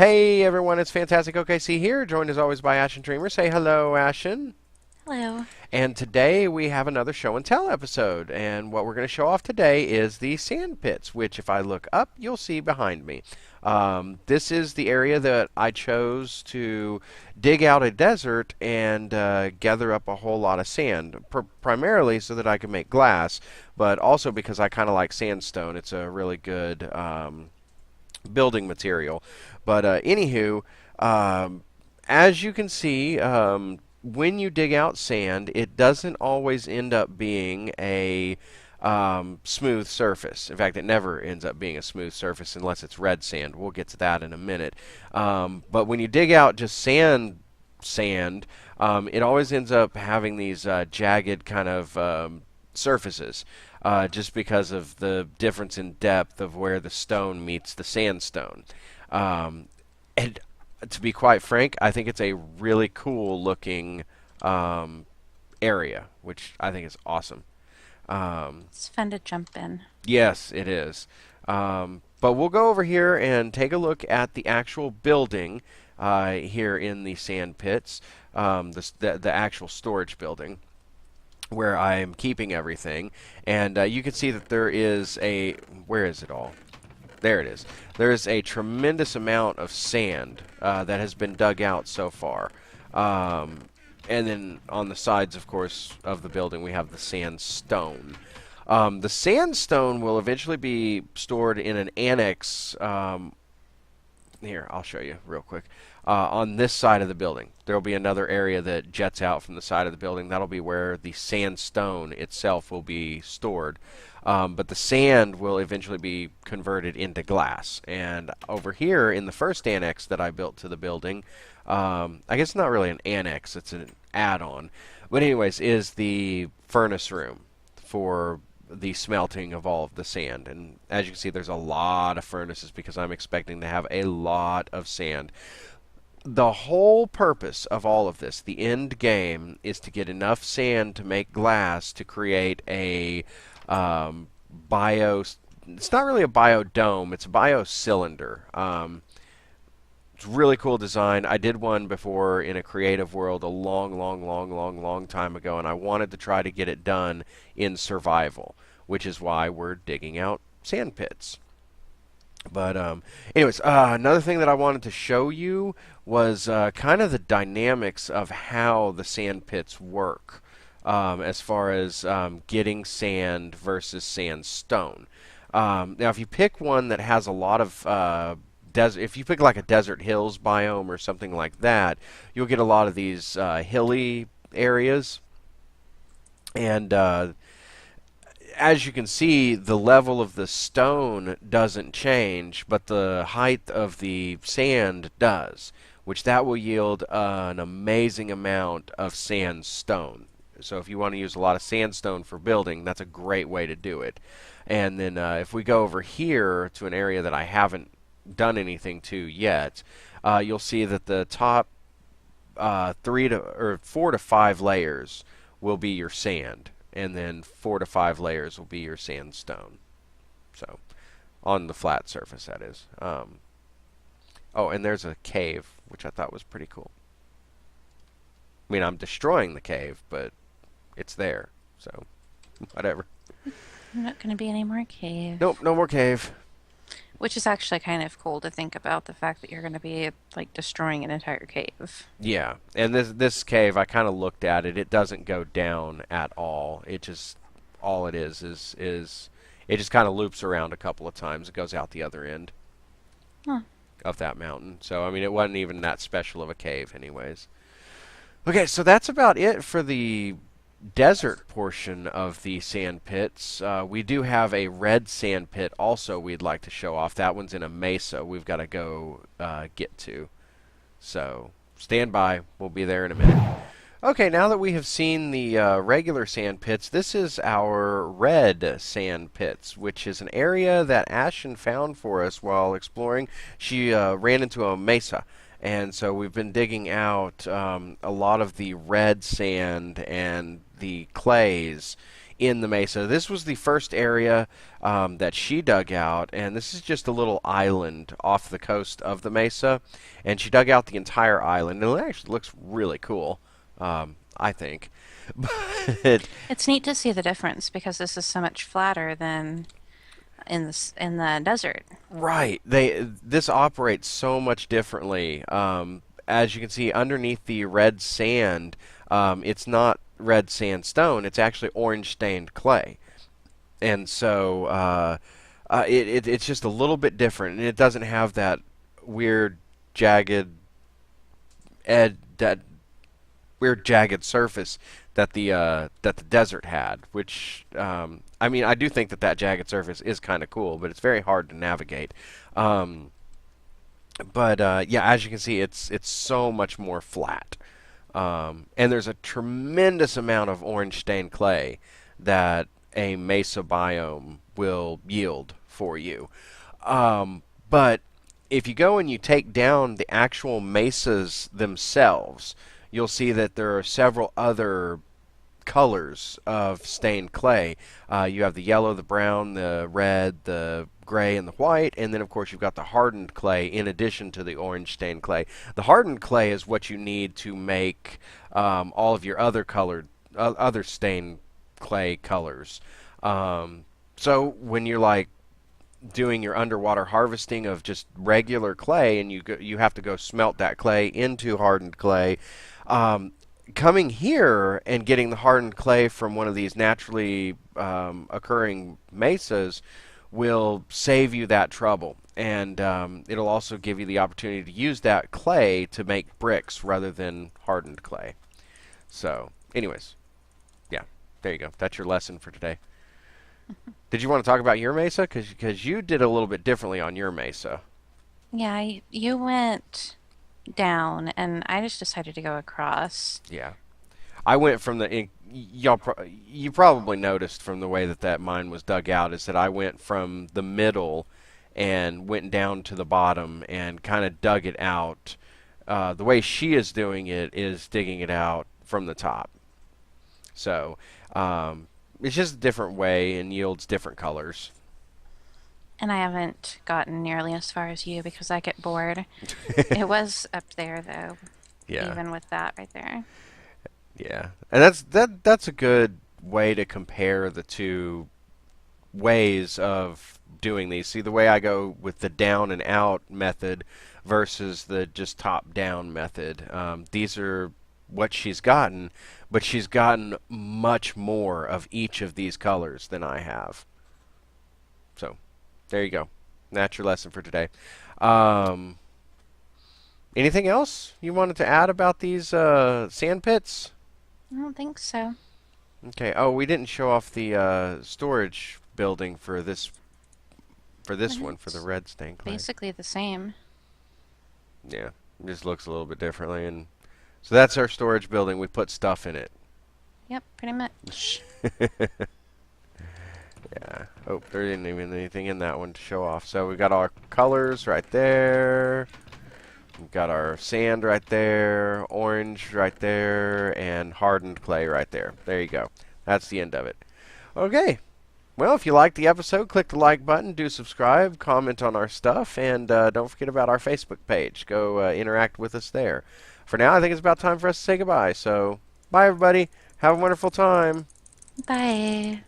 Hey everyone, it's Fantastic OKC here, joined as always by Ashen Dreamer. Say hello, Ashen. Hello. And today we have another show and tell episode. And what we're going to show off today is the sand pits, which if I look up, you'll see behind me. This is the area that I chose to dig out a desert and gather up a whole lot of sand, primarily so that I can make glass, but also because I kind of like sandstone. It's a really good building material. But anywho, um, as you can see, when you dig out sand, it doesn't always end up being a smooth surface. In fact, it never ends up being a smooth surface unless it's red sand. We'll get to that in a minute. But when you dig out just sand, it always ends up having these jagged kind of surfaces, just because of the difference in depth of where the stone meets the sandstone. Um, and to be quite frank, I think it's a really cool looking um, area, which I think is awesome. Um, It's fun to jump in. yes, it is. But we'll go over here and take a look at the actual building here in the sand pits, the actual storage building where I am keeping everything. And you can see that there is a, where is it all? There it is. There is a tremendous amount of sand that has been dug out so far. And then on the sides, of course, of the building, we have the sandstone. The sandstone will eventually be stored in an annex. Here, I'll show you real quick. On this side of the building, there will be another area that jets out from the side of the building. That'll be where the sandstone itself will be stored. But the sand will eventually be converted into glass. And over here in the first annex that I built to the building, I guess it's not really an annex, it's an add-on. But anyways, is the furnace room for the smelting of all of the sand. And as you can see, there's a lot of furnaces because I'm expecting to have a lot of sand. The whole purpose of all of this, the end game, is to get enough sand to make glass to create a bio. It's not really a biodome; it's a biocylinder. It's really cool design. I did one before in a creative world a long time ago, and I wanted to try to get it done in survival, which is why we're digging out sand pits. But anyways, another thing that I wanted to show you was kind of the dynamics of how the sand pits work, as far as getting sand versus sandstone. Now, if you pick one that has a lot of desert, if you pick like a desert hills biome or something like that, you'll get a lot of these hilly areas, and as you can see, the level of the stone doesn't change, but the height of the sand does, which that will yield an amazing amount of sandstone. So if you want to use a lot of sandstone for building, that's a great way to do it. And then if we go over here to an area that I haven't done anything to yet, you'll see that the top 4 to 5 layers will be your sand, and then 4 to 5 layers will be your sandstone. So, on the flat surface, that is. Oh, and there's a cave, which I thought was pretty cool. I mean, I'm destroying the cave, but it's there, so whatever. Not going to be any more cave. Nope, no more cave. Which is actually kind of cool to think about the fact that you're going to be like destroying an entire cave. Yeah, and this cave, I kind of looked at it. It doesn't go down at all. It just all it is it just kind of loops around a couple of times. It goes out the other end Huh. of that mountain. So I mean, it wasn't even that special of a cave, anyways. Okay, so that's about it for the desert portion of the sand pits. We do have a red sand pit also we'd like to show off. That one's in a mesa we've got to go get to. So stand by. We'll be there in a minute. Okay, now that we have seen the regular sand pits, this is our red sand pits, which is an area that Ashen found for us while exploring. She ran into a mesa, and so we've been digging out a lot of the red sand and the clays in the mesa. This was the first area that she dug out, and this is just a little island off the coast of the mesa, and she dug out the entire island, and it actually looks really cool, I think. But It's neat to see the difference because this is so much flatter than in the desert. right, this operates so much differently. As you can see underneath the red sand, it's not red sandstone; it's actually orange stained clay. And so it's just a little bit different, and it doesn't have that weird jagged that weird jagged surface that the desert had. Which I mean, I do think that that jagged surface is kind of cool, but it's very hard to navigate. Um, but yeah, as you can see, it's so much more flat. And there's a tremendous amount of orange stained clay that a mesa biome will yield for you. But if you go and you take down the actual mesas themselves, you'll see that there are several other colors of stained clay. You have the yellow, the brown, the red, the gray, and the white, and then of course you've got the hardened clay in addition to the orange stained clay. The hardened clay is what you need to make all of your other colored, other stained clay colors. So when you're like doing your underwater harvesting of just regular clay, and you have to go smelt that clay into hardened clay. Um, Coming here and getting the hardened clay from one of these naturally occurring mesas will save you that trouble, and it'll also give you the opportunity to use that clay to make bricks rather than hardened clay. So, anyways, yeah, there you go. That's your lesson for today. Did you want to talk about your mesa? Because you did a little bit differently on your mesa. Yeah, you went down, and I just decided to go across. Yeah. I went from you probably noticed from the way that that mine was dug out is that I went from the middle and went down to the bottom and kind of dug it out. The way she is doing it is digging it out from the top. So it's just a different way and yields different colors. And I haven't gotten nearly as far as you because I get bored. It was up there though, Yeah. even with that right there. Yeah. And that's a good way to compare the two ways of doing these. See, the way I go with the down and out method versus the just top down method. These are what she's gotten, but she's gotten much more of each of these colors than I have. So, there you go. That's your lesson for today. Um, Anything else you wanted to add about these sand pits? I don't think so. Okay. Oh, we didn't show off the storage building for this one for the It's red stained clay. basically the same. Yeah, it just looks a little bit differently, and so that's our storage building. We put stuff in it. Yep, pretty much. Yeah. Oh, there isn't even anything in that one to show off. So we got our colors right there. We've got our sand right there, orange right there, and hardened clay right there. There you go. That's the end of it. Okay. Well, if you liked the episode, click the like button, do subscribe, comment on our stuff, and don't forget about our Facebook page. Go interact with us there. For now, I think it's about time for us to say goodbye. So, bye, everybody. Have a wonderful time. Bye.